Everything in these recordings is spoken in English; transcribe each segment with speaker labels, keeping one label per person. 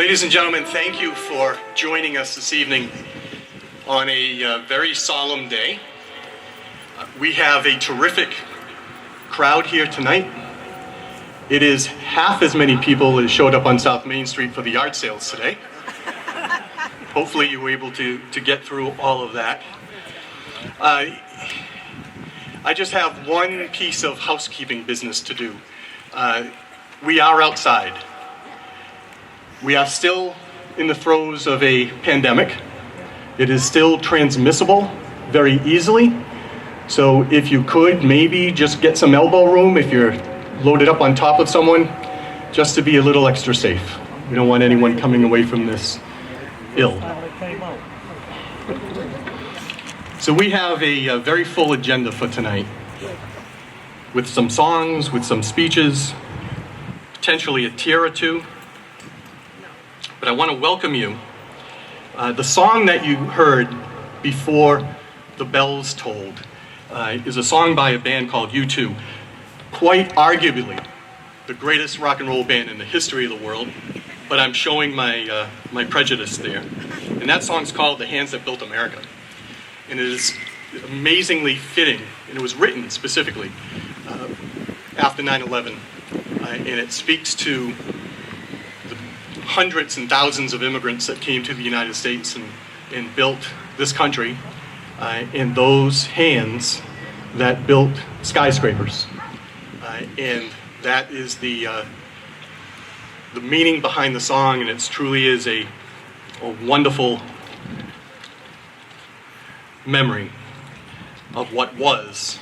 Speaker 1: Ladies and gentlemen, thank you for joining us this evening on a very solemn day. We have a terrific crowd here tonight. It is half as many people as showed up on South Main Street for the yard sales today. Hopefully you were able to get through all of that. I just have one piece of housekeeping business to do. We are outside. We are still in the throes of a pandemic. It is still transmissible very easily. So if you could, maybe just get some elbow room if you're loaded up on top of someone, just to be a little extra safe. We don't want anyone coming away from this ill. So we have a very full agenda for tonight, with some songs, with some speeches, potentially a tear or two. But I want to welcome you. The song that you heard before the bells tolled is a song by a band called U2, quite arguably the greatest rock and roll band in the history of the world, but I'm showing my prejudice there. And that song's called The Hands That Built America. And it is amazingly fitting, and it was written specifically after 9/11, and it speaks to hundreds and thousands of immigrants that came to the United States and built this country, and those hands that built skyscrapers. And that is the meaning behind the song, and it truly is a wonderful memory of what was.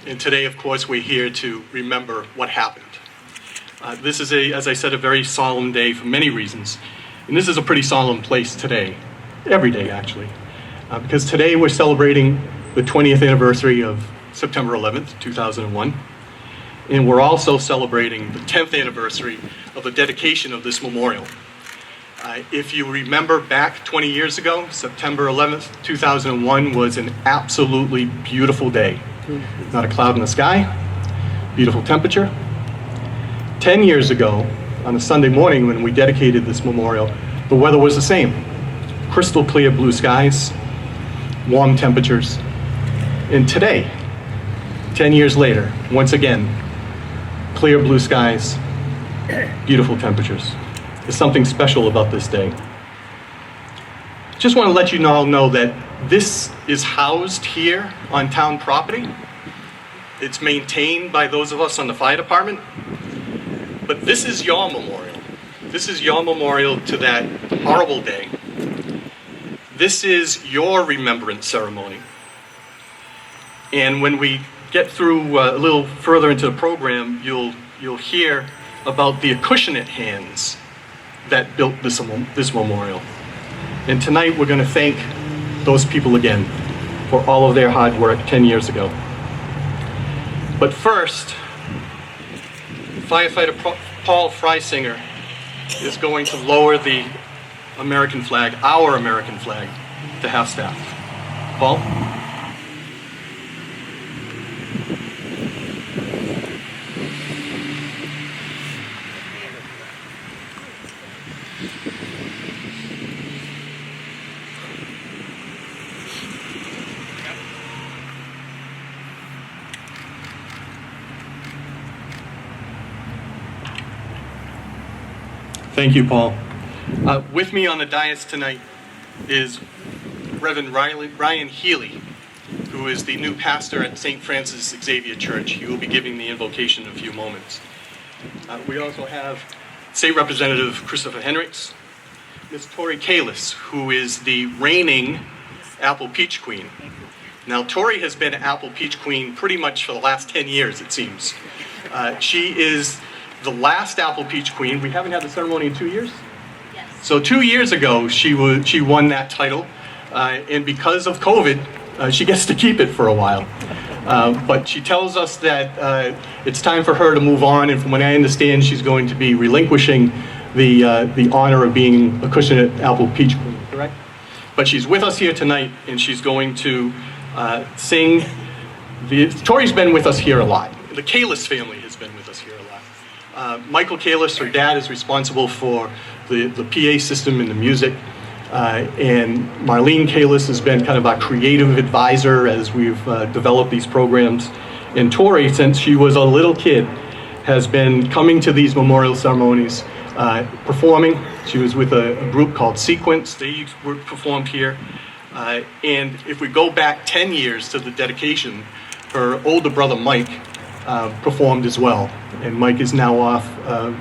Speaker 1: And today, of course, we're here to remember what happened. This is, as I said, a very solemn day for many reasons. And this is a pretty solemn place today, every day actually, because today we're celebrating the 20th anniversary of September 11th, 2001. And we're also celebrating the 10th anniversary of the dedication of this memorial. If you remember back 20 years ago, September 11th, 2001 was an absolutely beautiful day. Not a cloud in the sky, beautiful temperature. 10 years ago, on a Sunday morning when we dedicated this memorial, the weather was the same. Crystal clear blue skies, warm temperatures. And today, 10 years later, once again, clear blue skies, beautiful temperatures. There's something special about this day. Just want to let you all know that this is housed here on town property. It's maintained by those of us on the fire department. But this is your memorial. This is your memorial to that horrible day. This is your remembrance ceremony. And when we get through a little further into the program, you'll hear about the Acushnet hands that built this memorial. And tonight we're going to thank those people again for all of their hard work 10 years ago. But first, firefighter Paul Freisinger is going to lower the American flag, our American flag, to half-staff. Paul? Thank you, Paul. With me on the dais tonight is Reverend Ryan Healy, who is the new pastor at St. Francis Xavier Church. He will be giving the invocation in a few moments. We also have State Representative Christopher Hendricks, Ms. Tori Kalis, who is the reigning Apple Peach Queen. Now, Tori has been Apple Peach Queen pretty much for the last 10 years, it seems. She is the last Apple Peach Queen. We haven't had the ceremony in 2 years?
Speaker 2: Yes.
Speaker 1: So 2 years ago, she won that title, and because of COVID, she gets to keep it for a while. But she tells us that it's time for her to move on, and from what I understand, she's going to be relinquishing the honor of being Acushnet Apple Peach Queen, correct? But she's with us here tonight, and she's going to sing. Tori's been with us here a lot. The Kalis family has been with us here a lot. Michael Kalis, her dad, is responsible for the PA system and the music. And Marlene Kalis has been kind of our creative advisor as we've developed these programs. And Tori, since she was a little kid, has been coming to these memorial ceremonies, performing. She was with a group called Sequence. They were performed here. And if we go back 10 years to the dedication, her older brother Mike performed as well. And Mike is now off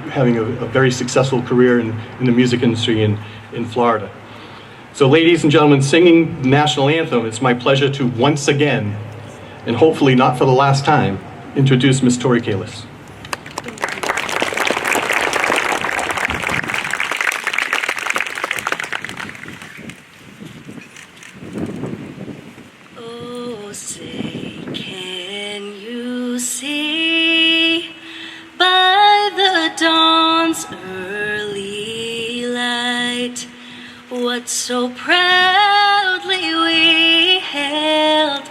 Speaker 1: having a very successful career in the music industry in Florida. So ladies and gentlemen, singing the national anthem, it's my pleasure to once again, and hopefully not for the last time, introduce Miss Tori Kalis.
Speaker 2: Oh, say, can you see by the dawn's early light what so proudly we hailed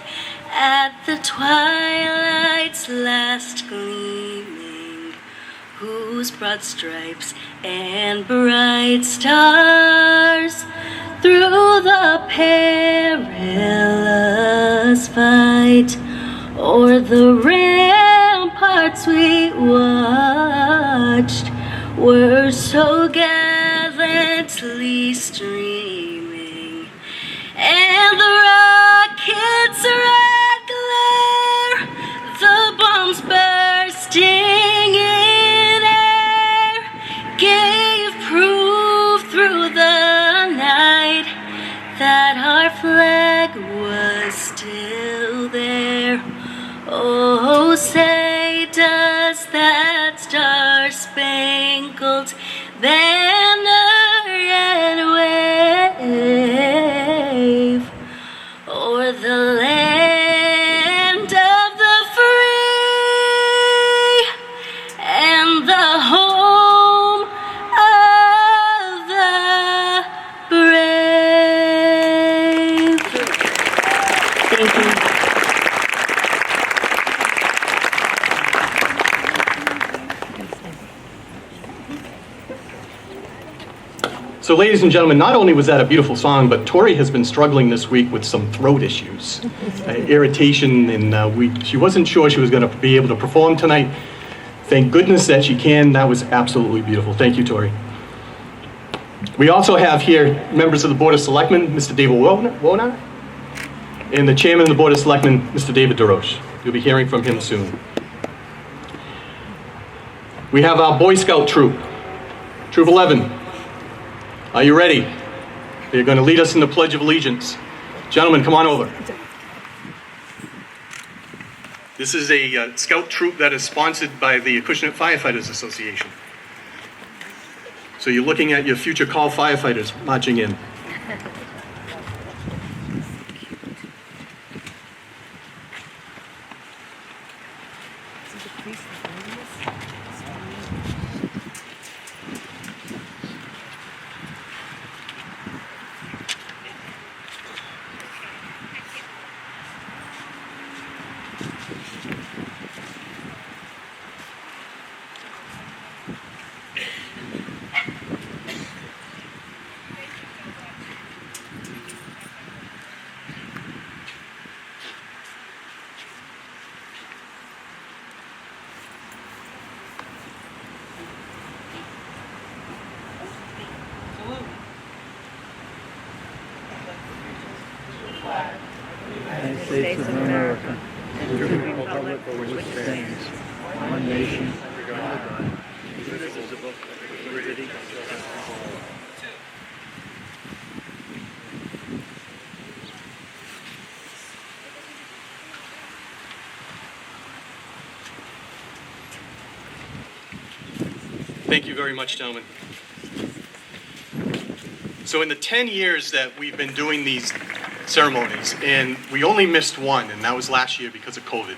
Speaker 2: at the twilight's last gleaming, whose broad stripes and bright stars through the perilous fight o'er the ramparts we watched were so gallantly streaming, and the rocket's red glare, the bombs bursting in air, gave proof through the night that our flag was still there. Oh, say, does that star-spangled banner yet wave o'er the land of the free and the home of the brave? Thank you.
Speaker 1: So ladies and gentlemen, not only was that a beautiful song, but Tori has been struggling this week with some throat issues, irritation, and she wasn't sure she was going to be able to perform tonight. Thank goodness that she can. That was absolutely beautiful. Thank you, Tori. We also have here members of the Board of Selectmen, Mr. David Wona, and the Chairman of the Board of Selectmen, Mr. David DeRoche. You'll be hearing from him soon. We have our Boy Scout troop, Troop 11. Are you ready? They're going to lead us in the Pledge of Allegiance. Gentlemen, come on over. This is a scout troop that is sponsored by the Acushnet Firefighters Association. So you're looking at your future call firefighters marching in.
Speaker 3: United States of America, and to the republic for which it stands, one nation, under God, indivisible, with liberty and justice for all.
Speaker 1: Thank you very much, gentlemen. So in the 10 years that we've been doing these ceremonies, and we only missed one, and that was last year because of COVID.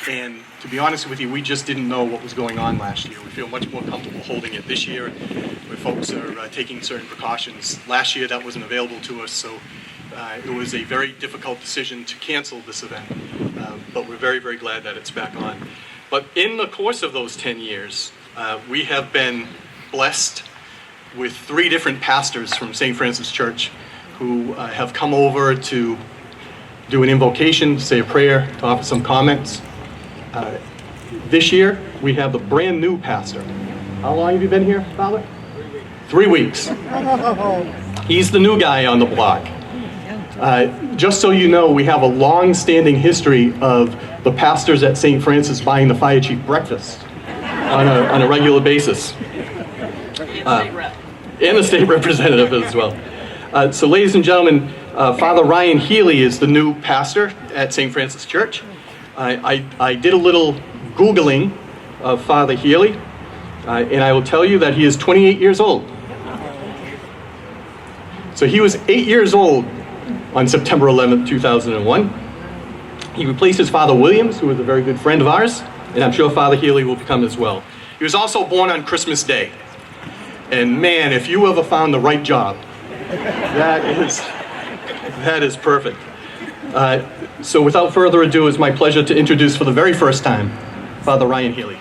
Speaker 1: And to be honest with you, we just didn't know what was going on last year. We feel much more comfortable holding it this year, where folks are taking certain precautions. Last year, that wasn't available to us, so it was a very difficult decision to cancel this event. But we're very, very glad that it's back on. But in the course of those 10 years, we have been blessed with 3 different pastors from St. Francis Church who have come over to do an invocation, say a prayer, to offer some comments. This year, we have the brand new pastor. How long have you been here, Father? 3 weeks. He's the new guy on the block. Just so you know, we have a long-standing history of the pastors at St. Francis buying the fire chief breakfast on a regular basis. And the state representative as well. So ladies and gentlemen, Father Ryan Healy is the new pastor at St. Francis Church. I did a little Googling of Father Healy, and I will tell you that he is 28 years old. So he was 8 years old on September 11th, 2001. He replaces Father Williams, who was a very good friend of ours, and I'm sure Father Healy will become as well. He was also born on Christmas Day. And man, if you ever found the right job, that is perfect. So without further ado, it's my pleasure to introduce for the very first time, Father Ryan Healy.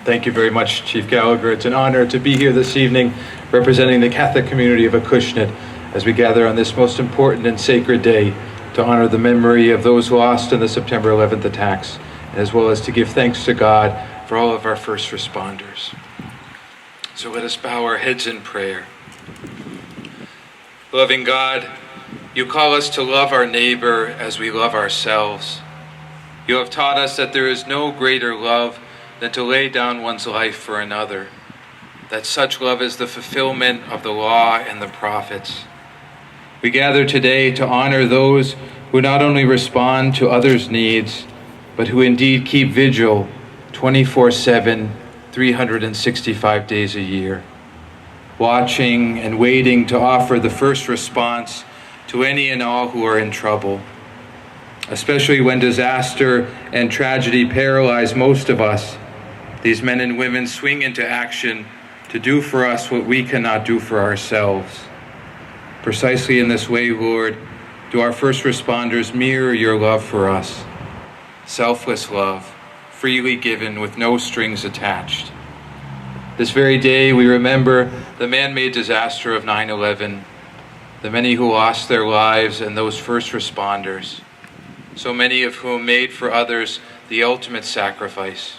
Speaker 4: Thank you very much, Chief Gallagher. It's an honor to be here this evening representing the Catholic community of Acushnet as we gather on this most important and sacred day to honor the memory of those lost in the September 11th attacks, as well as to give thanks to God for all of our first responders. So let us bow our heads in prayer. Loving God, you call us to love our neighbor as we love ourselves. You have taught us that there is no greater love than to lay down one's life for another, that such love is the fulfillment of the law and the prophets. We gather today to honor those who not only respond to others' needs, but who indeed keep vigil 24/7, 365 days a year, watching and waiting to offer the first response to any and all who are in trouble, especially when disaster and tragedy paralyze most of us. These men and women swing into action to do for us what we cannot do for ourselves. Precisely in this way, Lord, do our first responders mirror your love for us. Selfless love, freely given with no strings attached. This very day, we remember the man-made disaster of 9/11, the many who lost their lives and those first responders, so many of whom made for others the ultimate sacrifice.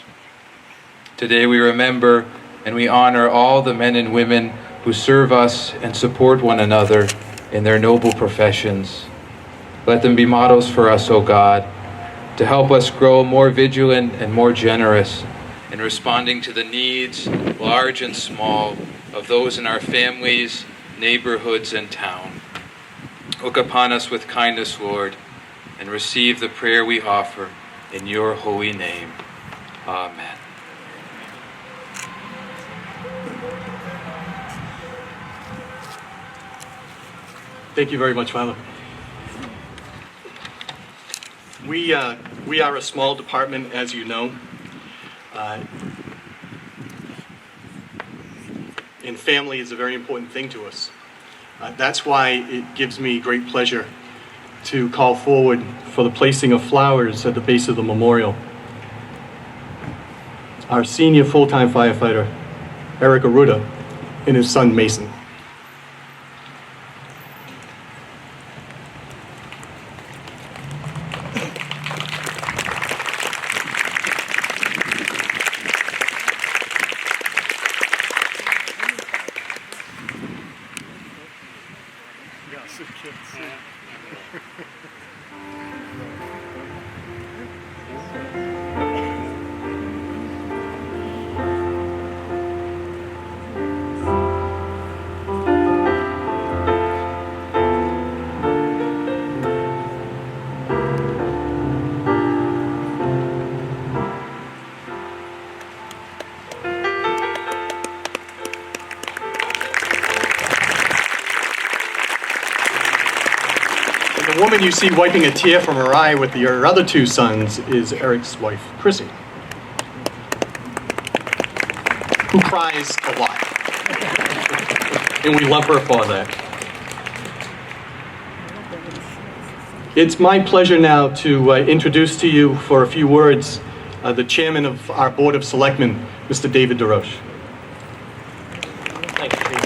Speaker 4: Today we remember and we honor all the men and women who serve us and support one another in their noble professions. Let them be models for us, O God, to help us grow more vigilant and more generous in responding to the needs, large and small, of those in our families, neighborhoods, and town. Look upon us with kindness, Lord, and receive the prayer we offer in your holy name. Amen.
Speaker 1: Thank you very much, Father. We are a small department, as you know, and family is a very important thing to us. That's why it gives me great pleasure to call forward for the placing of flowers at the base of the memorial. Our senior full-time firefighter, Eric Arruda, and his son, Mason. The woman you see wiping a tear from her eye with your other 2 sons is Eric's wife, Chrissy, who cries a lot. And we love her for that. It's my pleasure now to introduce to you for a few words the chairman of our Board of Selectmen, Mr. David DeRoche.
Speaker 5: Thank you, Chief.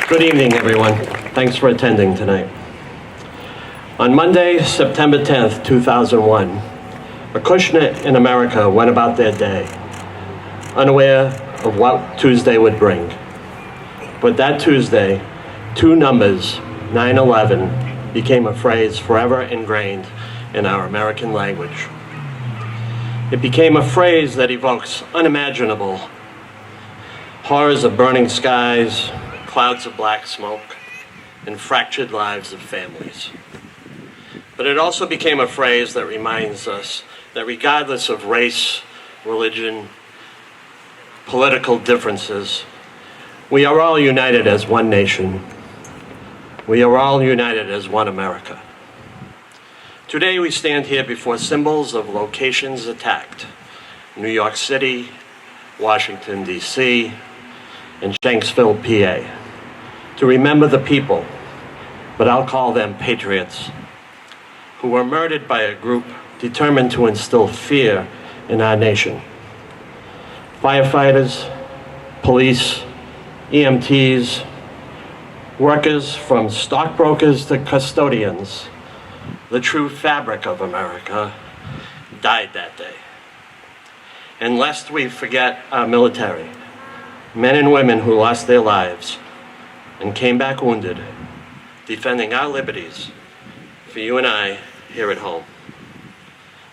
Speaker 5: Good evening, everyone. Thanks for attending tonight. On Monday, September 10th, 2001, Acushnet in America went about their day, unaware of what Tuesday would bring. But that Tuesday, two numbers, 9/11, became a phrase forever ingrained in our American language. It became a phrase that evokes unimaginable horrors of burning skies, clouds of black smoke, and fractured lives of families. But it also became a phrase that reminds us that regardless of race, religion, political differences, we are all united as one nation. We are all united as one America. Today we stand here before symbols of locations attacked: New York City, Washington, D.C., and Shanksville, PA, to remember the people, but I'll call them patriots, who were murdered by a group determined to instill fear in our nation. Firefighters, police, EMTs, workers from stockbrokers to custodians, the true fabric of America, died that day. And lest we forget our military, men and women who lost their lives and came back wounded, defending our liberties for you and I here at home.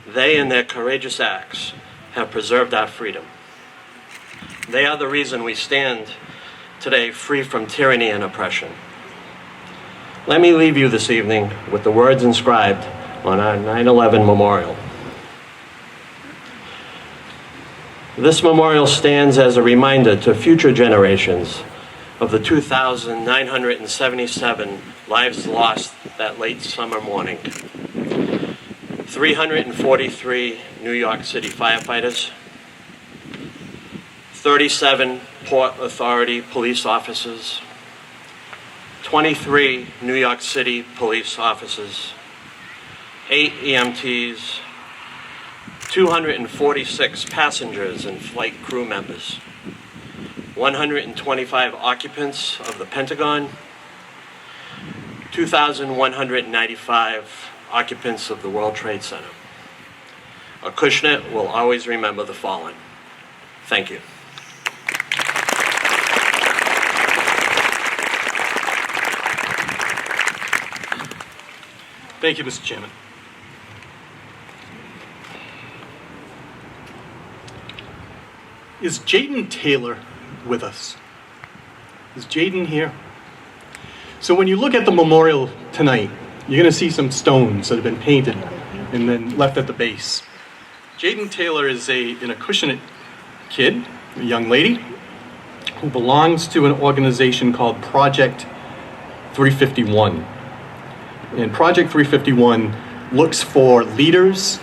Speaker 5: They and their courageous acts have preserved our freedom. They are the reason we stand today free from tyranny and oppression. Let me leave you this evening with the words inscribed on our 9/11 memorial. This memorial stands as a reminder to future generations of the 2,977 lives lost that late summer morning. 343 New York City firefighters, 37 Port Authority police officers, 23 New York City police officers, 8 EMTs, 246 passengers and flight crew members, 125 occupants of the Pentagon, 2,195 occupants of the World Trade Center. Acushnet will always remember the fallen. Thank you.
Speaker 1: Thank you, Mr. Chairman. Is Jaden Taylor with us? Is Jaden here? So when you look at the memorial tonight, you're going to see some stones that have been painted and then left at the base. Jaden Taylor is an Acushnet kid, a young lady, who belongs to an organization called Project 351. And Project 351 looks for leaders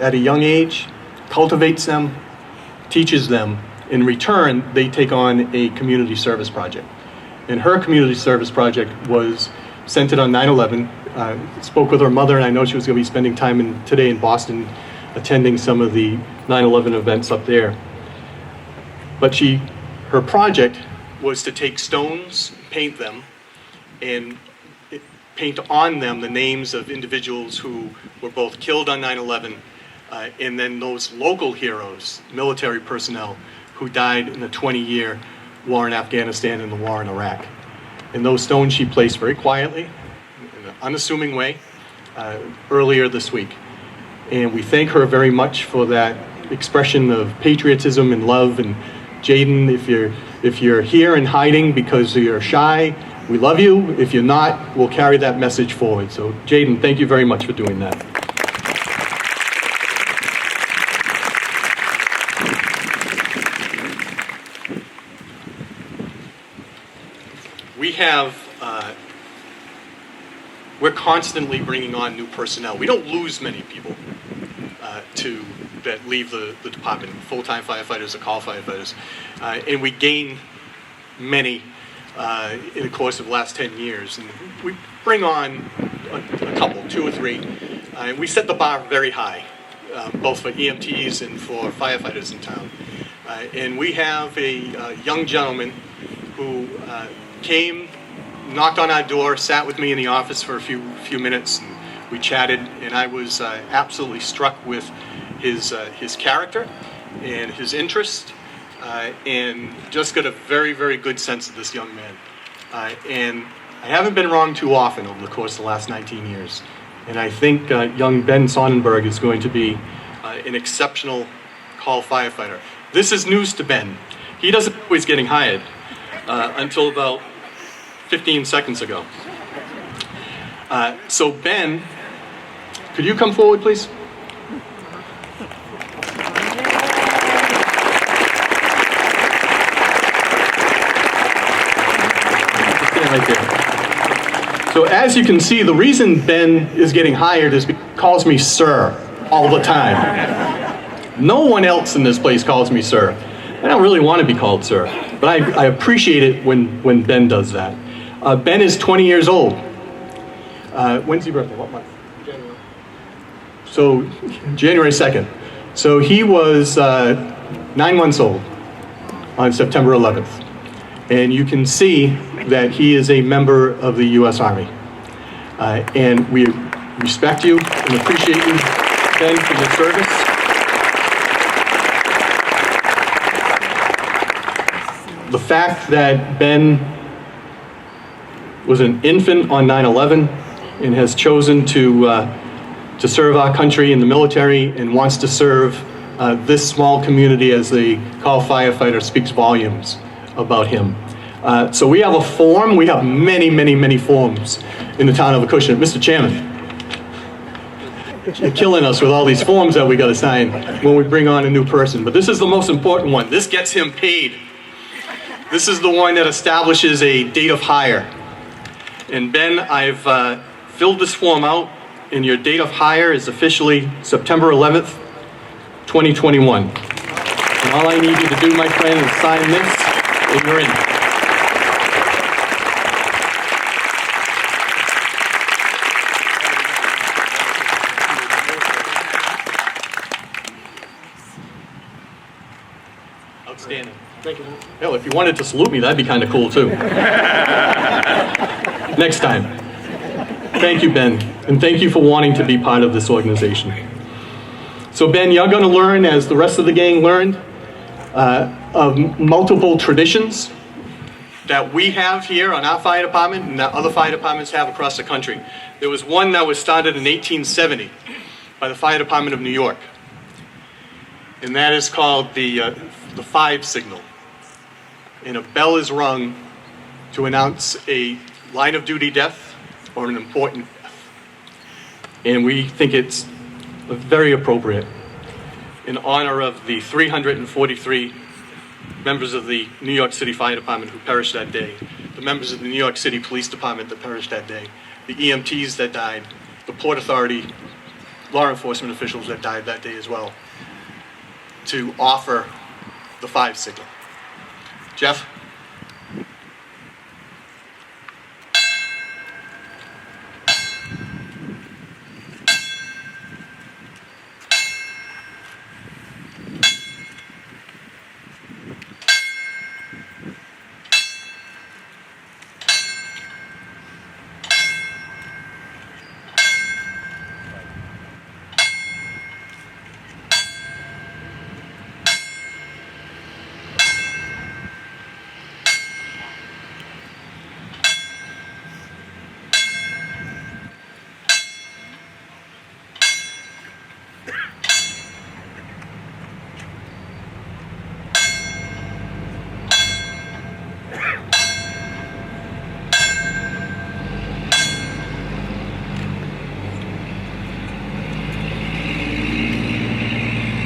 Speaker 1: at a young age, cultivates them, teaches them. In return, they take on a community service project. And her community service project was centered on 9/11. Spoke with her mother, and I know she was going to be spending time today in Boston attending some of the 9/11 events up there. But her project was to take stones, paint them, and paint on them the names of individuals who were both killed on 9/11 and then those local heroes, military personnel, who died in the 20-year war in Afghanistan and the war in Iraq. And those stones she placed very quietly, in an unassuming way, earlier this week. And we thank her very much for that expression of patriotism and love. And Jaden, if you're here and hiding because you're shy, we love you. If you're not, we'll carry that message forward. So Jaden, thank you very much for doing that. We're constantly bringing on new personnel. We don't lose many people that leave the department, full-time firefighters or call firefighters, and we gain many in the course of the last 10 years. And bring on a couple, two or three. And we set the bar very high, both for EMTs and for firefighters in town. And we have a young gentleman who came, knocked on our door, sat with me in the office for a few minutes, and we chatted, and I was absolutely struck with his character and his interest, and just got a very, very good sense of this young man. And I haven't been wrong too often over the course of the last 19 years. And I think young Ben Sonnenberg is going to be an exceptional call firefighter. This is news to Ben. He doesn't know he's getting hired until about 15 seconds ago. So Ben, could you come forward, please? Right there. So as you can see, the reason Ben is getting hired is because he calls me sir all the time. No one else in this place calls me sir. I don't really want to be called sir, but I appreciate it when Ben does that. Ben is 20 years old. When's your birthday? What month? January. So January 2nd. So he was 9 months old on September 11th. And you can see that he is a member of the U.S. Army. And we respect you and appreciate you, Ben, for your service. The fact that Ben was an infant on 9/11 and has chosen to serve our country in the military and wants to serve this small community as a call firefighter speaks volumes about him. So we have a form. We have many, many, many forms in the town of Acushnet. Mr. Chairman, you're killing us with all these forms that we got to sign when we bring on a new person. But this is the most important one. This gets him paid. This is the one that establishes a date of hire. And Ben, I've filled this form out, and your date of hire is officially September 11th, 2021. And all I need you to do, my friend, is sign this, and you're in. Outstanding. Thank you. Hell, if you wanted to salute me, that'd be kind of cool, too. Next time. Thank you, Ben, and thank you for wanting to be part of this organization. So, Ben, you're going to learn, as the rest of the gang learned, of multiple traditions that we have here on our fire department and that other fire departments have across the country. There was one that was started in 1870 by the Fire Department of New York, and that is called the 5 signal. And a bell is rung to announce a line of duty death or an important death. And we think it's very appropriate in honor of the 343 members of the New York City Fire Department who perished that day, the members of the New York City Police Department that perished that day, the EMTs that died, the Port Authority law enforcement officials that died that day as well, to offer the 5 signal. Jeff?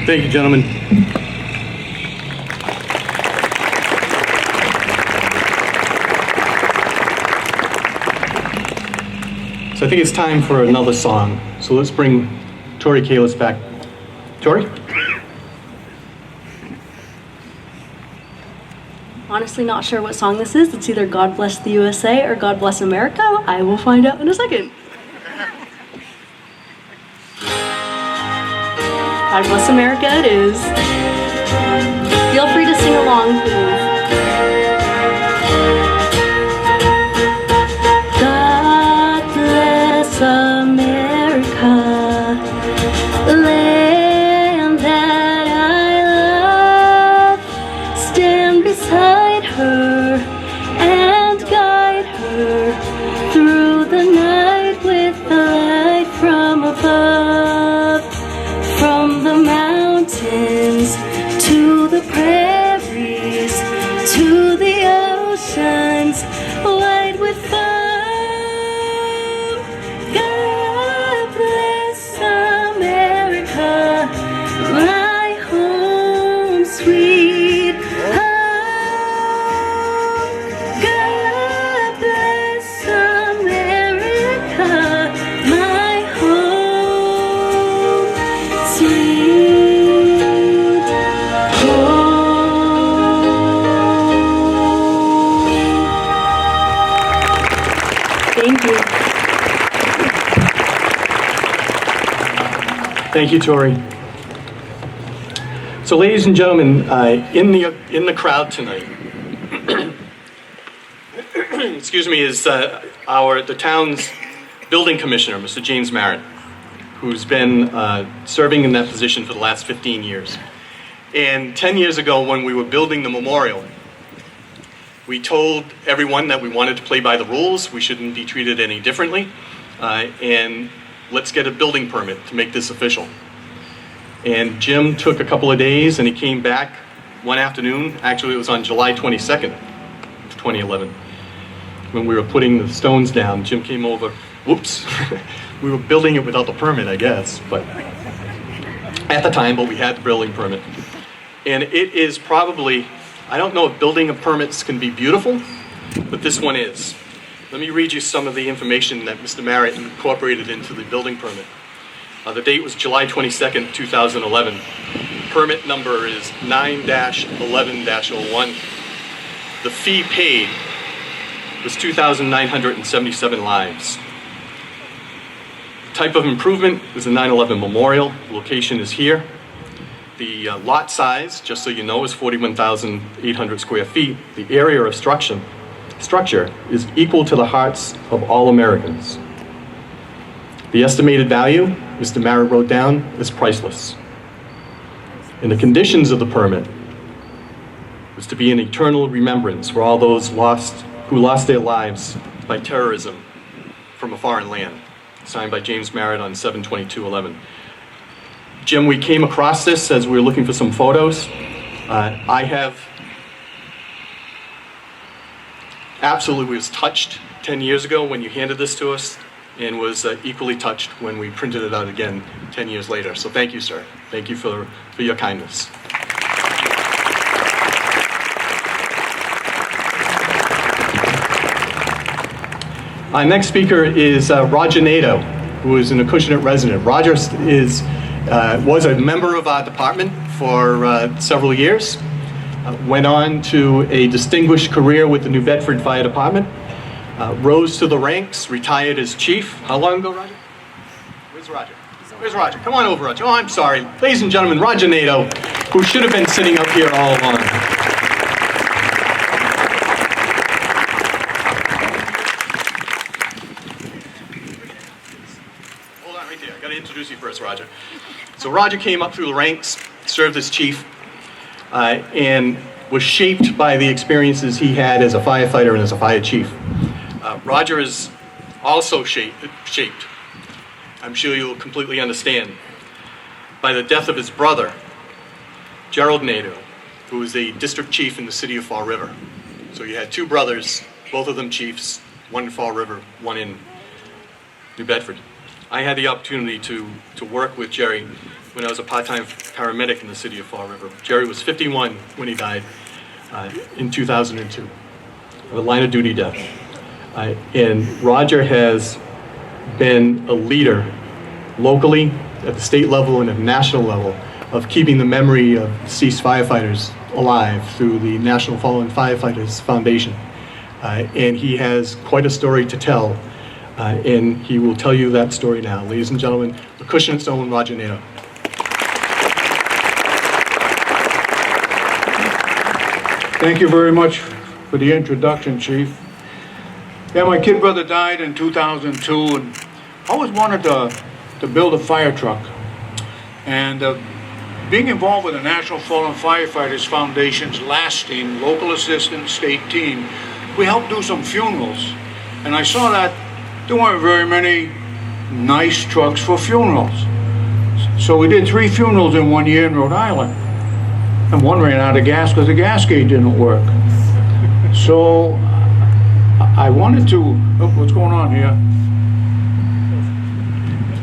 Speaker 1: Thank you, gentlemen. So I think it's time for another song. So let's bring Tori Kalis back. Tori?
Speaker 2: Honestly not sure what song this is. It's either God Bless the USA or God Bless America. I will find out in a second. God Bless America it is. Feel free to sing along, please. God bless America, the land that I love. Stand beside her and guide her through the night with the light from above. From the mountains to the prairies to the oceans wide with foam. God bless America, my home sweet home. God bless America, my home sweet home. Thank you.
Speaker 1: Thank you, Tori. So, ladies and gentlemen, in the crowd tonight, excuse me, is the town's building commissioner, Mr. James Merritt, who's been serving in that position for the last 15 years. And 10 years ago, when we were building the memorial, we told everyone that we wanted to play by the rules. We shouldn't be treated any differently, and let's get a building permit to make this official. And Jim took a couple of days, and he came back one afternoon. Actually, it was on July 22nd of 2011, when we were putting the stones down. Jim came over. Whoops. We were building it without the permit, I guess, but at the time, but we had the building permit. And it is probably, I don't know if building permits can be beautiful, but this one is. Let me read you some of the information that Mr. Merritt incorporated into the building permit. The date was July 22nd, 2011. Permit number is 9-11-01. The fee paid was 2,977 lives. Type of improvement is a 9/11 memorial. Location is here. The lot size, just so you know, is 41,800 square feet. The area of structure is equal to the hearts of all Americans. The estimated value, Mr. Merritt wrote down, is priceless. And the conditions of the permit was to be an eternal remembrance for all those who lost their lives by terrorism from a foreign land. Signed by James Merritt on 7/22/11. Jim, we came across this as we were looking for some photos. I have absolutely was touched 10 years ago when you handed this to us, and was equally touched when we printed it out again 10 years later. So thank you, sir. Thank you for your kindness. Our next speaker is Roger Nato, who is an Acushnet resident. Roger was a member of our department for several years. Went on to a distinguished career with the New Bedford Fire Department. Rose to the ranks, retired as chief. How long ago, Roger? Where's Roger? Where's Roger? Come on over, Roger. Oh, I'm sorry. Ladies and gentlemen, Roger Nato, who should have been sitting up here all along. Hold on right there. I got to introduce you first, Roger. So Roger came up through the ranks, served as chief, and was shaped by the experiences he had as a firefighter and as a fire chief. Roger is also shaped, I'm sure you'll completely understand, by the death of his brother, Gerald Nato, who was a district chief in the city of Fall River. So you had two brothers, both of them chiefs, one in Fall River, one in New Bedford. I had the opportunity to work with Jerry when I was a part-time paramedic in the city of Fall River. Jerry was 51 when he died in 2002, of a line of duty death. And Roger has been a leader locally, at the state level and at the national level, of keeping the memory of deceased firefighters alive through the National Fallen Firefighters Foundation. And he has quite a story to tell, and he will tell you that story now. Ladies and gentlemen, Acushnet's own Roger Nato.
Speaker 6: Thank you very much for the introduction, Chief. Yeah, my kid brother died in 2002, and I always wanted to build a fire truck. And being involved with the National Fallen Firefighters Foundation's last team, local assistant state team, we helped do some funerals. And I saw that there weren't very many nice trucks for funerals. So we did 3 funerals in 1 year in Rhode Island. And one ran out of gas because the gas gauge didn't work. So I wanted to, oh, what's going on here?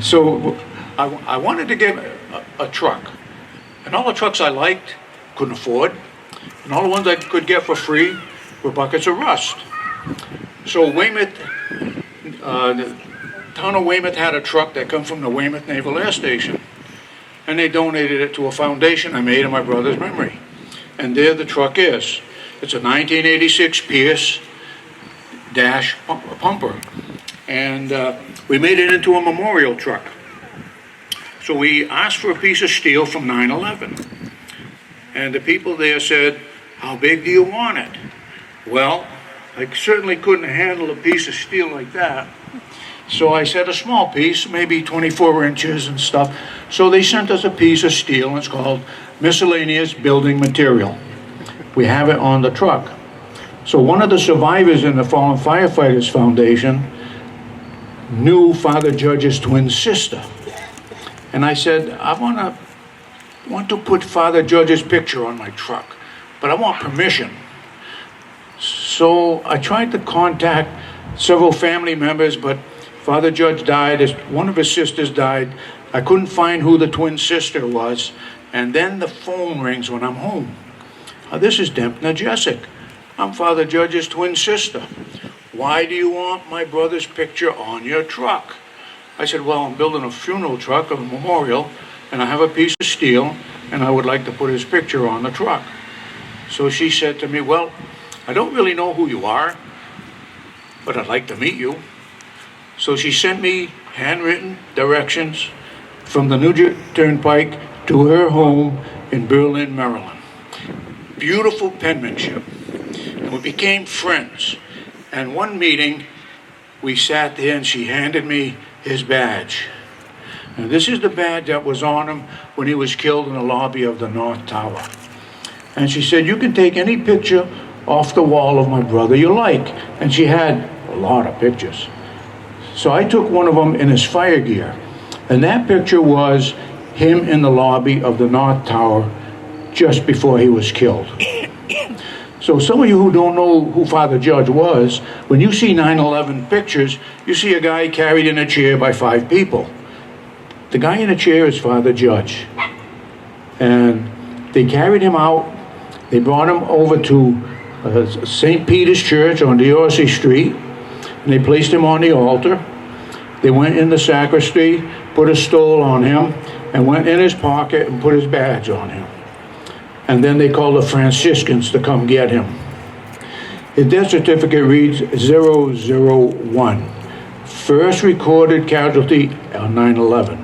Speaker 6: So I wanted to get a truck. And all the trucks I liked, couldn't afford. And all the ones I could get for free were buckets of rust. So Weymouth, the town of Weymouth had a truck that come from the Weymouth Naval Air Station. And they donated it to a foundation I made in my brother's memory. And there the truck is. It's a 1986 Pierce dash pumper. And we made it into a memorial truck. So we asked for a piece of steel from 9/11. And the people there said, how big do you want it? Well, I certainly couldn't handle a piece of steel like that. So I said a small piece, maybe 24 inches and stuff. So they sent us a piece of steel, and it's called miscellaneous building material. We have it on the truck. So one of the survivors in the Fallen Firefighters Foundation knew Father Judge's twin sister. And I said, I want to put Father Judge's picture on my truck, but I want permission. So I tried to contact several family members, but Father Judge died, one of his sisters died. I couldn't find who the twin sister was, and then the phone rings when I'm home. This is Dempner Jessic. I'm Father Judge's twin sister. Why do you want my brother's picture on your truck? I said, well, I'm building a funeral truck, a memorial, and I have a piece of steel, and I would like to put his picture on the truck. So she said to me, well, I don't really know who you are, but I'd like to meet you. So she sent me handwritten directions from the New Turnpike to her home in Berlin, Maryland. Beautiful penmanship. And we became friends. And one meeting, we sat there and she handed me his badge. And this is the badge that was on him when he was killed in the lobby of the North Tower. And she said, you can take any picture off the wall of my brother you like. And she had a lot of pictures. So I took one of them in his fire gear. And that picture was him in the lobby of the North Tower just before he was killed. So some of you who don't know who Father Judge was, when you see 9/11 pictures, you see a guy carried in a chair by 5 people. The guy in the chair is Father Judge. And they carried him out. They brought him over to St. Peter's Church on D'Orsay Street. And they placed him on the altar. They went in the sacristy, put a stole on him, and went in his pocket and put his badge on him. And then they called the Franciscans to come get him. His death certificate reads 001. First recorded casualty on 9/11.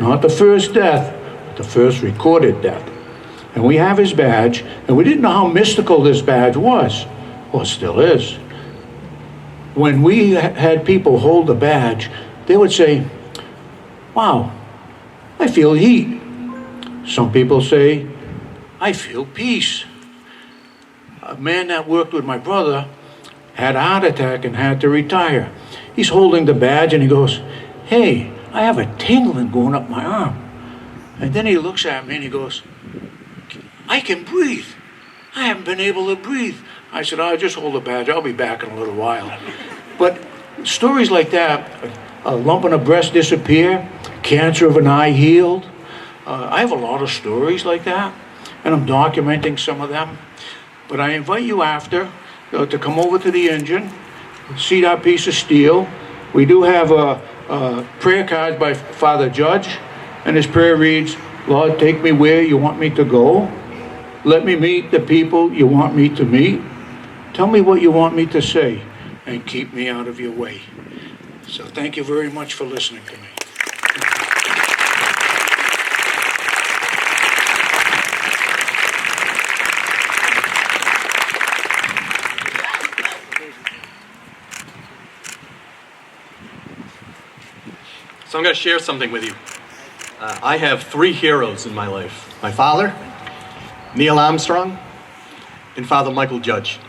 Speaker 6: Not the first death, but the first recorded death. And we have his badge, and we didn't know how mystical this badge was. Well, it still is. When we had people hold the badge, they would say, wow, I feel heat. Some people say, I feel peace. A man that worked with my brother had a heart attack and had to retire. He's holding the badge and he goes, hey, I have a tingling going up my arm. And then he looks at me and he goes, I can breathe. I haven't been able to breathe. I said, oh, just hold the badge. I'll be back in a little while. But stories like that, a lump in a breast disappear, cancer of an eye healed. I have a lot of stories like that, and I'm documenting some of them. But I invite you after to come over to the engine, see that piece of steel. We do have a prayer card by Father Judge, and his prayer reads, Lord, take me where you want me to go. Let me meet the people you want me to meet. Tell me what you want me to say, and keep me out of your way. So thank you very much for listening to me.
Speaker 1: So I'm going to share something with you. I have 3 heroes in my life. My father, Neil Armstrong, and Father Michael Judge.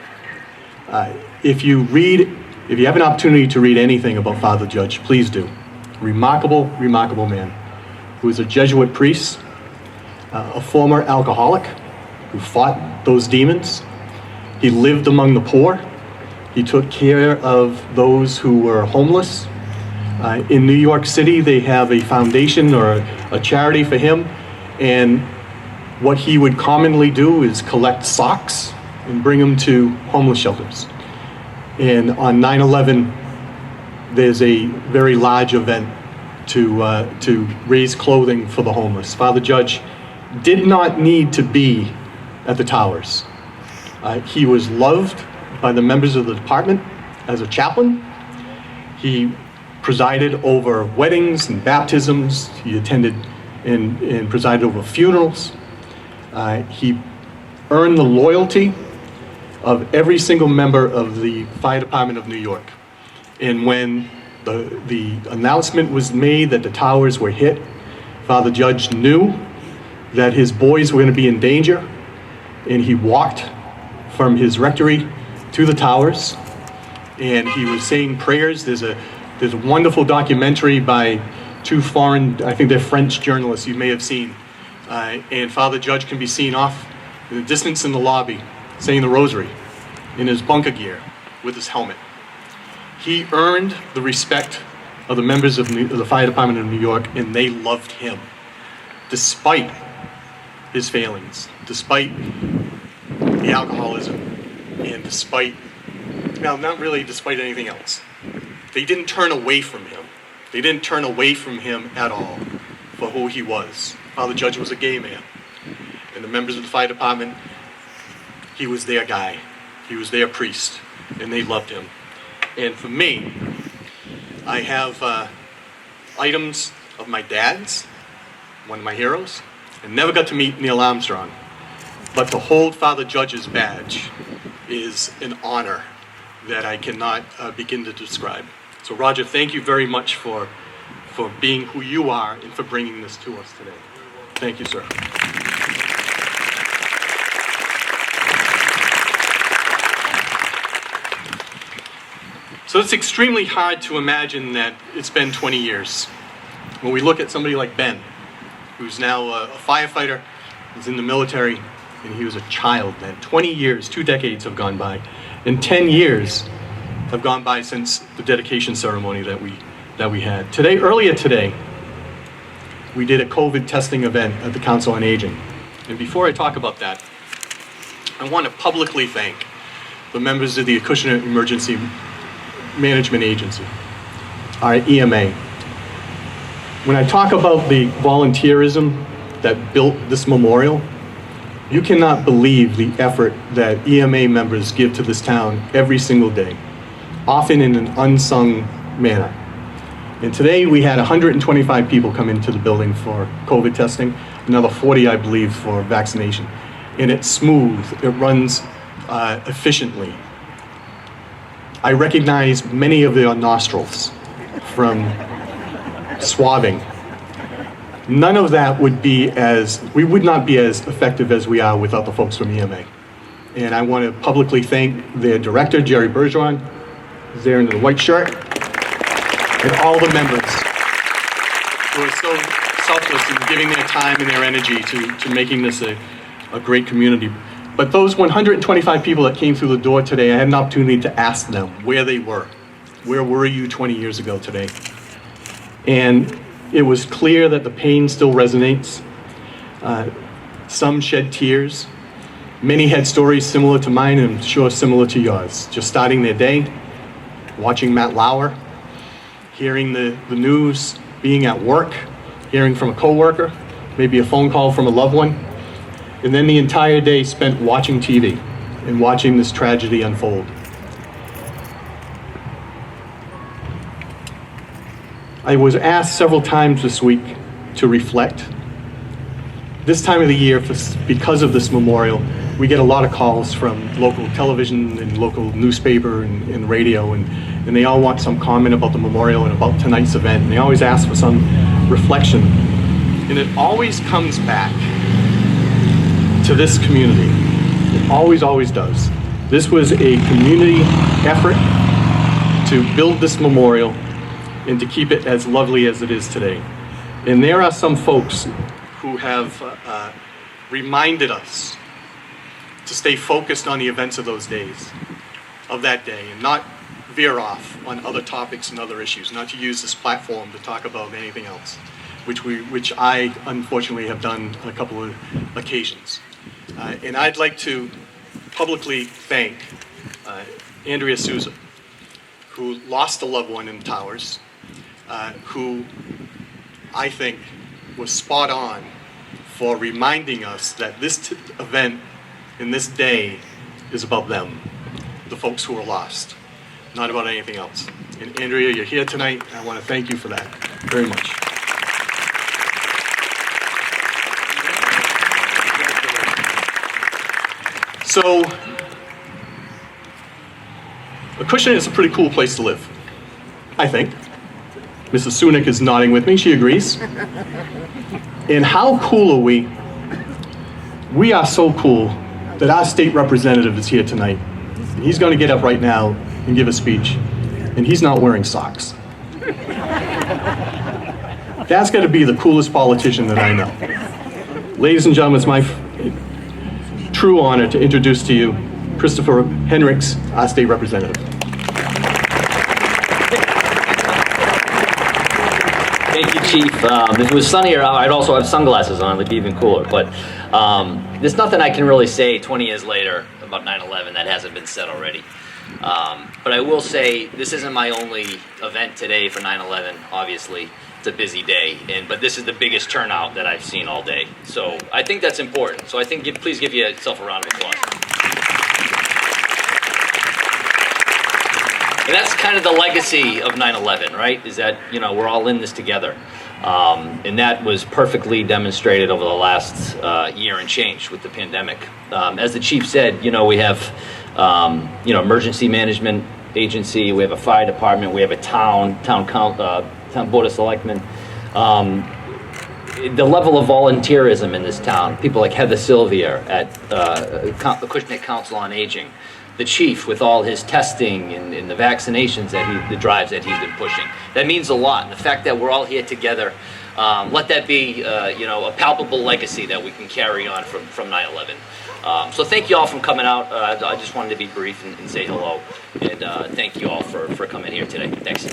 Speaker 1: If you have an opportunity to read anything about Father Judge, please do. Remarkable, remarkable man who was a Jesuit priest, a former alcoholic who fought those demons. He lived among the poor. He took care of those who were homeless. In New York City, they have a foundation or a charity for him, and what he would commonly do is collect socks and bring them to homeless shelters. And on 9/11, there's a very large event to raise clothing for the homeless. Father Judge did not need to be at the towers. He was loved by the members of the department as a chaplain. He presided over weddings and baptisms. He attended and presided over funerals. He earned the loyalty of every single member of the fire department of New York. And when the announcement was made that the towers were hit, Father Judge knew that his boys were going to be in danger, and he walked from his rectory to the towers, and he was saying prayers. There's a wonderful documentary by 2 foreign, I think they're French journalists you may have seen. And Father Judge can be seen off in the distance in the lobby saying the rosary in his bunker gear with his helmet. He earned the respect of the members of the fire department of New York, and they loved him despite his failings, despite the alcoholism, and despite, well, not really despite anything else. They didn't turn away from him. They didn't turn away from him at all for who he was. Father Judge was a gay man. And the members of the fire department, he was their guy. He was their priest. And they loved him. And for me, I have items of my dad's, one of my heroes. I never got to meet Neil Armstrong. But to hold Father Judge's badge is an honor that I cannot begin to describe. So Roger, thank you very much for being who you are and for bringing this to us today. Thank you, sir. So it's extremely hard to imagine that it's been 20 years. When we look at somebody like Ben, who's now a firefighter, he's in the military, and he was a child then. 20 years, 2 decades have gone by. And 10 years have gone by since the dedication ceremony that we had. Earlier today, we did a COVID testing event at the Council on Aging. And before I talk about that, I want to publicly thank the members of the Acushnet Emergency Management Agency, our EMA. When I talk about the volunteerism that built this memorial, you cannot believe the effort that EMA members give to this town every single day, often in an unsung manner. And today we had 125 people come into the building for COVID testing, another 40, I believe, for vaccination. And it's smooth, it runs efficiently. I recognize many of their nostrils from swabbing. None of that we would not be as effective as we are without the folks from EMA. And I want to publicly thank their director, Jerry Bergeron, who's there in the white shirt, and all the members who are so selfless in giving their time and their energy to making this a great community. But those 125 people that came through the door today, I had an opportunity to ask them where they were. Where were you 20 years ago today? And it was clear that the pain still resonates. Some shed tears. Many had stories similar to mine, and I'm sure similar to yours. Just starting their day, watching Matt Lauer, hearing the news, being at work, hearing from a coworker, maybe a phone call from a loved one. and then the entire day spent watching TV and watching this tragedy unfold. I was asked several times this week to reflect. This time of the year, because of this memorial, we get a lot of calls from local television and local newspaper and radio, and they all want some comment about the memorial and about tonight's event, and they always ask for some reflection. And it always comes back to this community. It always does. This was a community effort to build this memorial and to keep it as lovely as it is today. And there are some folks who have reminded us to stay focused on the events of those days, of that day, and not veer off on other topics and other issues, not to use this platform to talk about anything else, which I unfortunately have done on a couple of occasions. And I'd like to publicly thank Andrea Souza, who lost a loved one in the towers, who I think was spot on for reminding us that this event and this day is about them, the folks who are lost, not about anything else. And Andrea, you're here tonight, and I want to thank you for that very much. So, Acushnet is a pretty cool place to live, I think. Mrs. Sunik is nodding with me, she agrees. And how cool are we? We are so cool that our state representative is here tonight. He's going to get up right now and give a speech, and he's not wearing socks. That's got to be the coolest politician that I know. Ladies and gentlemen, it's my true honor to introduce to you Christopher Henricks, our state representative.
Speaker 7: Thank you, Chief. If it was sunnier out, I'd also have sunglasses on. It'd be even cooler. But there's nothing I can really say 20 years later about 9/11 that hasn't been said already. But I will say this isn't my only event today for 9/11. Obviously, it's a busy day, but this is the biggest turnout that I've seen all day. So I think that's important. So I think please give yourself a round of applause. And that's kind of the legacy of 9/11, right? Is that, we're all in this together. And that was perfectly demonstrated over the last year and change with the pandemic. As the chief said, we have, emergency management agency, we have a fire department, we have a town board of selectmen. The level of volunteerism in this town, people like Heather Sylvia at the Acushnet Council on Aging, the chief with all his testing and the vaccinations the drives that he's been pushing. That means a lot. And the fact that we're all here together, let that be, a palpable legacy that we can carry on from 9/11. So thank you all for coming out. I just wanted to be brief and say hello. And thank you all for coming here today. Thanks.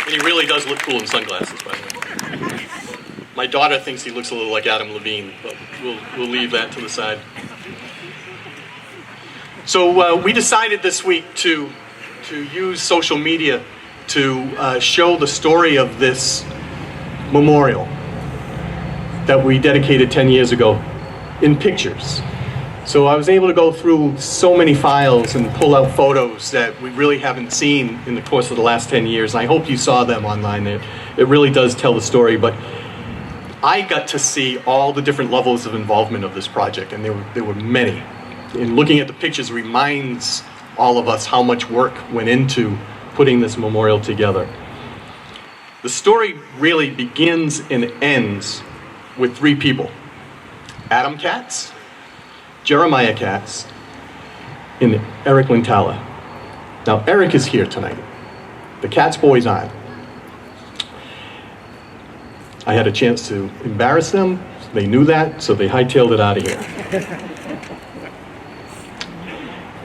Speaker 1: And he really does look cool in sunglasses, by the way. My daughter thinks he looks a little like Adam Levine, but we'll leave that to the side. So we decided this week to use social media to show the story of this memorial that we dedicated 10 years ago in pictures. So I was able to go through so many files and pull out photos that we really haven't seen in the course of the last 10 years. I hope you saw them online. It really does tell the story, but I got to see all the different levels of involvement of this project, and there were many. And looking at the pictures reminds all of us how much work went into putting this memorial together. The story really begins and ends with three people: Adam Katz, Jeremiah Katz, and Eric Lintala. Now, Eric is here tonight. The Katz boys aren't. I had a chance to embarrass them. They knew that, so they hightailed it out of here.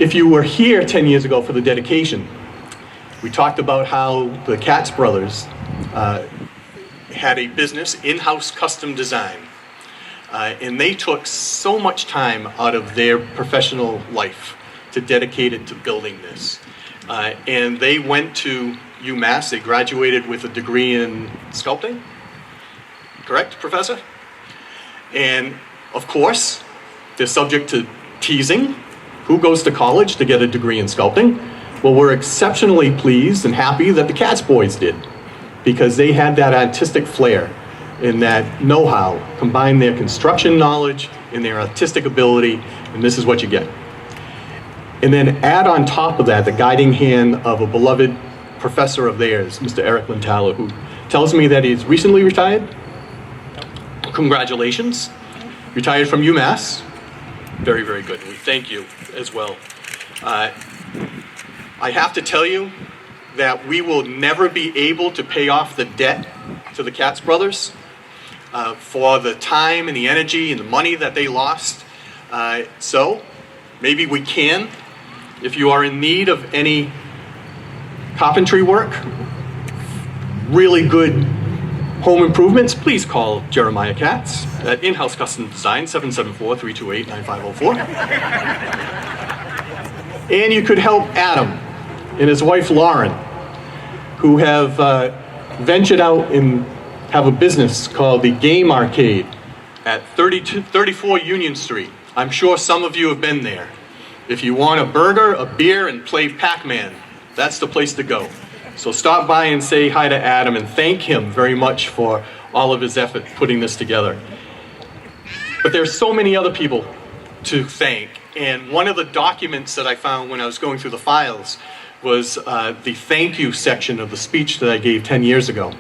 Speaker 1: If you were here 10 years ago for the dedication, we talked about how the Katz brothers had a business, in-house custom design, and they took so much time out of their professional life to dedicate it to building this. And they went to UMass. They graduated with a degree in sculpting. correct, Professor? And of course, they're subject to teasing. Who goes to college to get a degree in sculpting? Well, we're exceptionally pleased and happy that the Katz boys did, because they had that artistic flair and that know-how, combined their construction knowledge and their artistic ability, and this is what you get. And then add on top of that the guiding hand of a beloved professor of theirs, Mr. Eric Lentalo, who tells me that he's recently retired. Congratulations. Retired from UMass. Very, very good. We thank you as well. I have to tell you that we will never be able to pay off the debt to the Katz brothers for the time and the energy and the money that they lost. So maybe we can. If you are in need of any carpentry work, really good home improvements, please call Jeremiah Katz at In-House Custom Design, 774-328-9504. And you could help Adam and his wife Lauren, who have ventured out and have a business called the Game Arcade at 34 Union Street. I'm sure some of you have been there. If you want a burger, a beer, and play Pac-Man, that's the place to go. So stop by and say hi to Adam and thank him very much for all of his effort putting this together. But there's so many other people to thank. And one of the documents that I found when I was going through the files was the thank you section of the speech that I gave 10 years ago.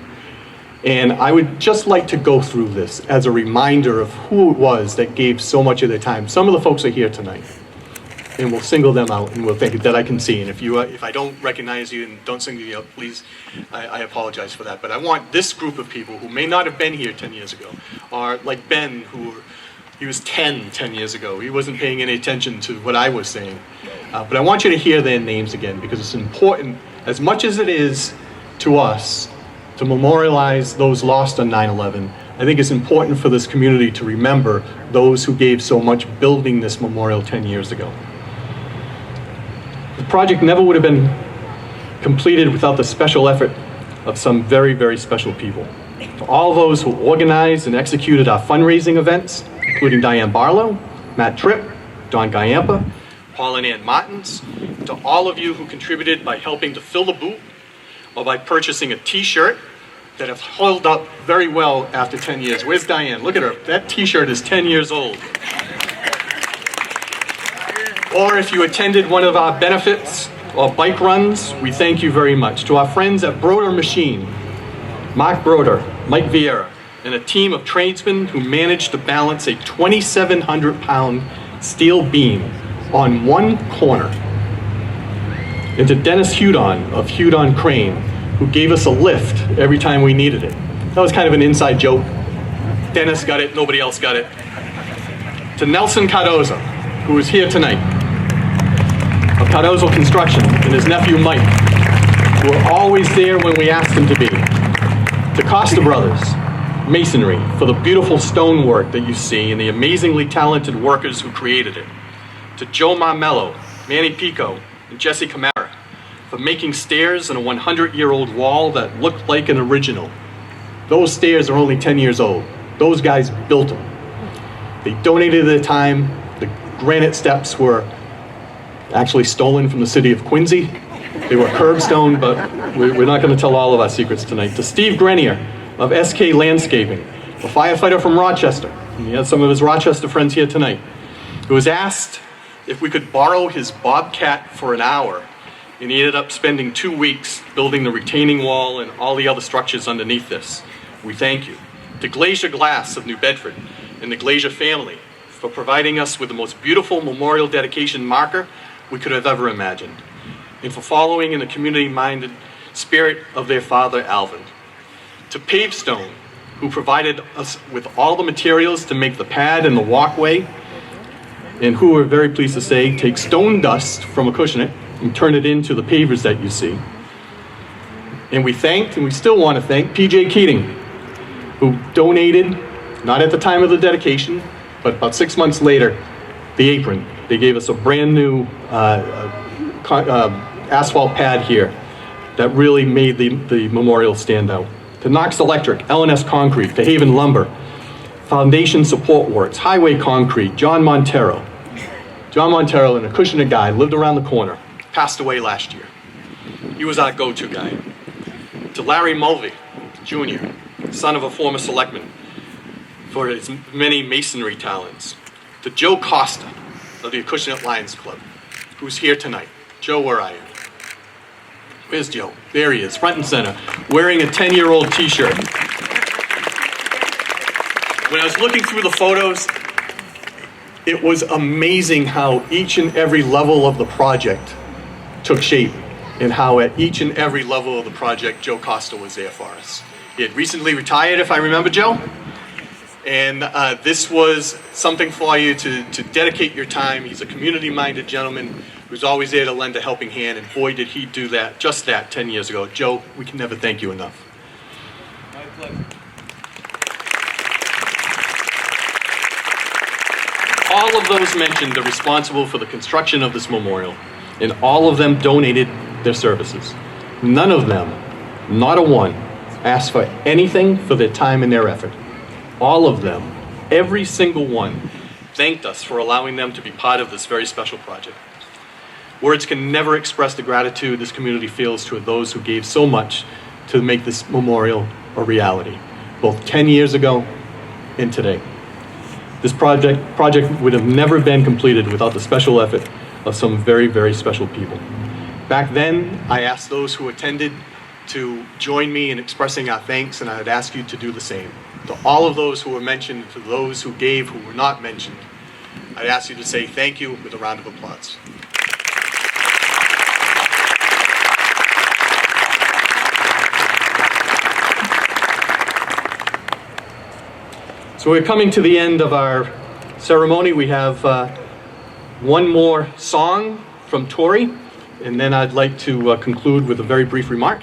Speaker 1: And I would just like to go through this as a reminder of who it was that gave so much of their time. Some of the folks are here tonight, and we'll single them out and we'll thank you that I can see. And if I don't recognize you and don't single you out, please, I apologize for that. But I want this group of people who may not have been here 10 years ago, or like Ben, he was 10 years ago. He wasn't paying any attention to what I was saying. But I want you to hear their names again, because it's important, as much as it is to us, to memorialize those lost on 9/11. I think it's important for this community to remember those who gave so much building this memorial 10 years ago. The project never would have been completed without the special effort of some very, very special people. For all those who organized and executed our fundraising events, including Diane Barlow, Matt Tripp, Don Guyampa, Paul and Ann Martins, to all of you who contributed by helping to fill the booth or by purchasing a t-shirt that have held up very well after 10 years. Where's Diane? Look at her. That t-shirt is 10 years old. Or if you attended one of our benefits or bike runs, we thank you very much. To our friends at Broder Machine, Mark Broder, Mike Vieira, and a team of tradesmen who managed to balance a 2,700-pound steel beam on one corner. And to Dennis Hudon of Hudon Crane, who gave us a lift every time we needed it. That was kind of an inside joke. Dennis got it, nobody else got it. To Nelson Cardozo, who is here tonight, of Cardozo Construction, and his nephew Mike, who were always there when we asked them to be. To Costa Brothers, Masonry, for the beautiful stonework that you see and the amazingly talented workers who created it. To Joe Marmello, Manny Pico, and Jesse Camara, for making stairs in a 100-year-old wall that looked like an original. Those stairs are only 10 years old. Those guys built them. They donated their time. The granite steps were actually stolen from the city of Quincy. They were curbstone, but we're not going to tell all of our secrets tonight. To Steve Grenier of SK Landscaping, a firefighter from Rochester, and he has some of his Rochester friends here tonight, who was asked if we could borrow his Bobcat for an hour, and he ended up spending 2 weeks building the retaining wall and all the other structures underneath this. We thank you. To Glacier Glass of New Bedford and the Glacier family for providing us with the most beautiful memorial dedication marker we could have ever imagined, and for following in the community-minded spirit of their father, Alvin. To Pavestone, who provided us with all the materials to make the pad and the walkway, and who, we're very pleased to say, take stone dust from Acushnet and turn it into the pavers that you see. And we thanked, and we still want to thank, P.J. Keating, who donated, not at the time of the dedication, but about 6 months later, the apron. They gave us a brand new asphalt pad here that really made the memorial stand out. to Knox Electric, L&S Concrete, Fahaven Lumber, Foundation Support Works, Highway Concrete, John Montero. John Montero, an Acushnet guy, lived around the corner, passed away last year. He was our go-to guy. To Larry Mulvey, Jr., son of a former selectman, for his many masonry talents. To Joe Costa of the Acushnet Lions Club, who's here tonight. Joe, where are you? Where's Joe? There he is, front and center, wearing a 10-year-old t-shirt. When I was looking through the photos, it was amazing how each and every level of the project took shape, and how at each and every level of the project, Joe Costa was there for us. He had recently retired, if I remember, Joe. And this was something for you to dedicate your time. He's a community-minded gentleman who's always there to lend a helping hand, and boy, did he do that, just that 10 years ago. Joe, we can never thank you enough.
Speaker 4: My pleasure.
Speaker 1: All of those mentioned are responsible for the construction of this memorial, and all of them donated their services. None of them, not a one, asked for anything for their time and their effort. All of them, every single one, thanked us for allowing them to be part of this very special project. Words can never express the gratitude this community feels toward those who gave so much to make this memorial a reality, both 10 years ago and today. This project would have never been completed without the special effort of some very, very special people. Back then, I asked those who attended to join me in expressing our thanks, and I would ask you to do the same. To all of those who were mentioned, to those who gave who were not mentioned, I'd ask you to say thank you with a round of applause. So we're coming to the end of our ceremony. We have one more song from Tori, and then I'd like to conclude with a very brief remark.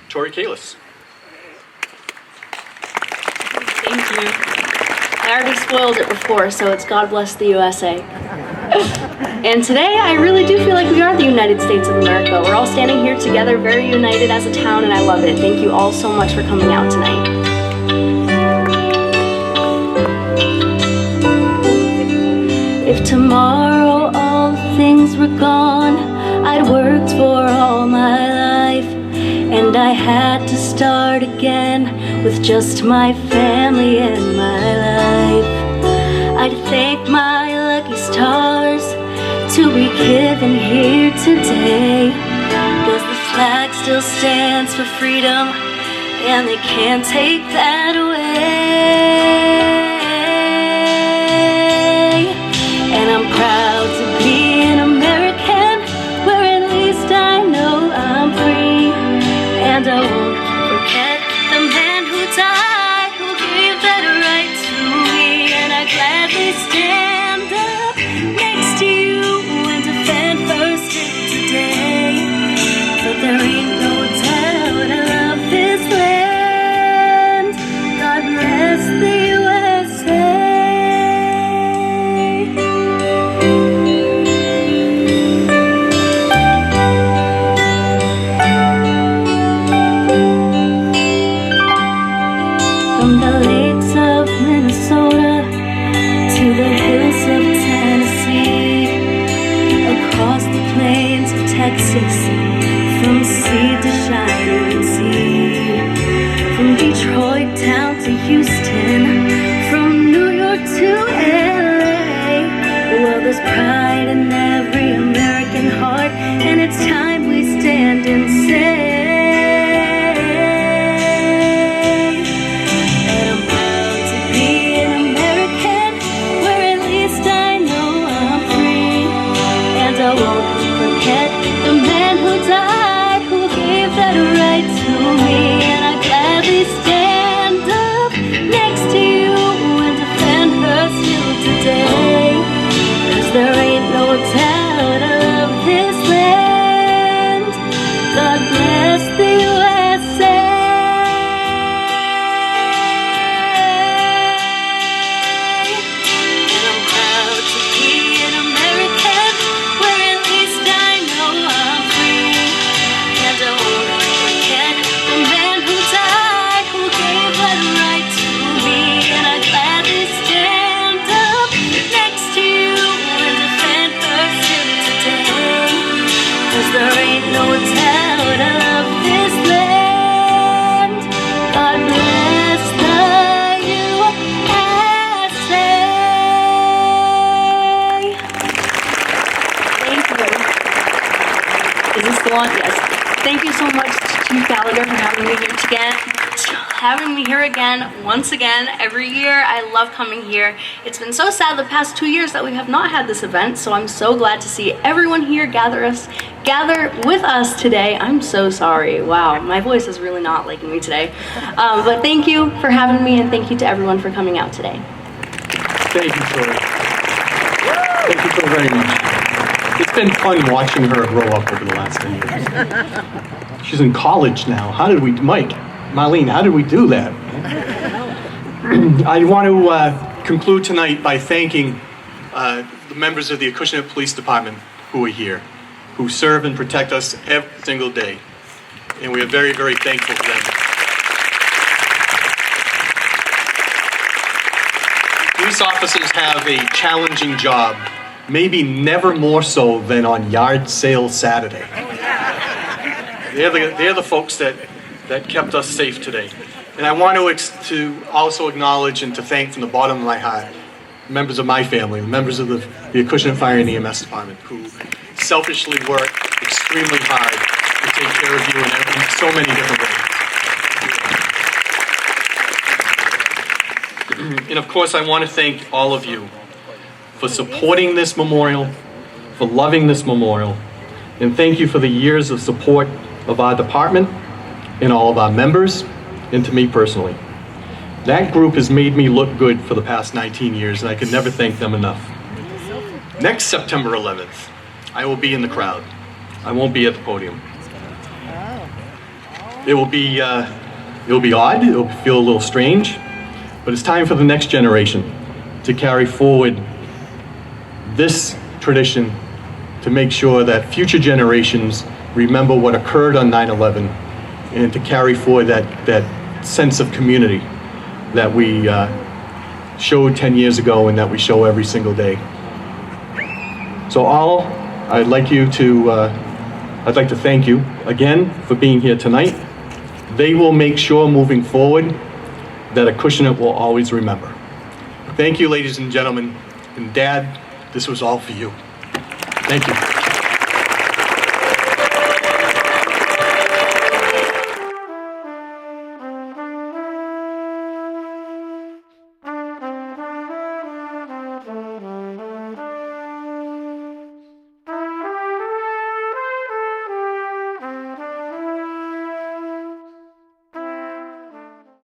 Speaker 1: Tori Kalis.
Speaker 2: Thank you. I already spoiled it before, so it's God Bless the USA. And today, I really do feel like we are the United States of America. We're all standing here together, very united as a town, and I love it. Thank you all so much for coming out tonight. If tomorrow all things were gone, I'd worked for all my life, and I had to start again with just my family and my life. I'd thank my lucky stars to be given here today, 'cause the flag still stands for freedom, and they can't take that away. And I'm proud to be an American, where at least I know I'm free. And I won't forget the man who died, who gave that right to me. And I gladly stand up next to you and defend first till today. But there ain't no doubt I love this land. God bless the USA. From the lakes of Minnesota to the hills of Tennessee, across the plains of Texas, from sea to shining sea, from Detroit down to Houston, from New York to LA. Well, there's pride in every American heart, and it's time we stand and say, I won't forget the man who died, who gave that right to me. And I gladly stand up next to you and defend her still today. 'Cause there ain't no doubt I love this land. having me here again, once again, every year. I love coming here. It's been so sad the past 2 years that we have not had this event, so I'm so glad to see everyone here gather with us today. I'm so sorry. Wow, my voice is really not liking me today. But thank you for having me, and thank you to everyone for coming out today.
Speaker 1: Thank you, Tori. Thank you so very much. It's been fun watching her grow up over the last 10 years. She's in college now. Marlene, how did we do that? I want to conclude tonight by thanking the members of the Acushnet Police Department who are here, who serve and protect us every single day. And we are very, very thankful to them. Police officers have a challenging job, maybe never more so than on yard sale Saturday. They're the folks that kept us safe today. And I want to also acknowledge and to thank from the bottom of my heart members of my family, members of the Acushnet Fire and EMS Department, who selfishly work extremely hard to take care of you in so many different ways. And of course, I want to thank all of you for supporting this memorial, for loving this memorial, and thank you for the years of support of our department and all of our members, and to me personally. That group has made me look good for the past 19 years, and I can never thank them enough. Next September 11th, I will be in the crowd. I won't be at the podium. It will be odd, it will feel a little strange, but it's time for the next generation to carry forward this tradition to make sure that future generations remember what occurred on 9/11 and to carry forward that sense of community that we showed 10 years ago and that we show every single day. So I'd like to thank you again for being here tonight. They will make sure moving forward that Acushnet will always remember. Thank you, ladies and gentlemen, and Dad, this was all for you. Thank you.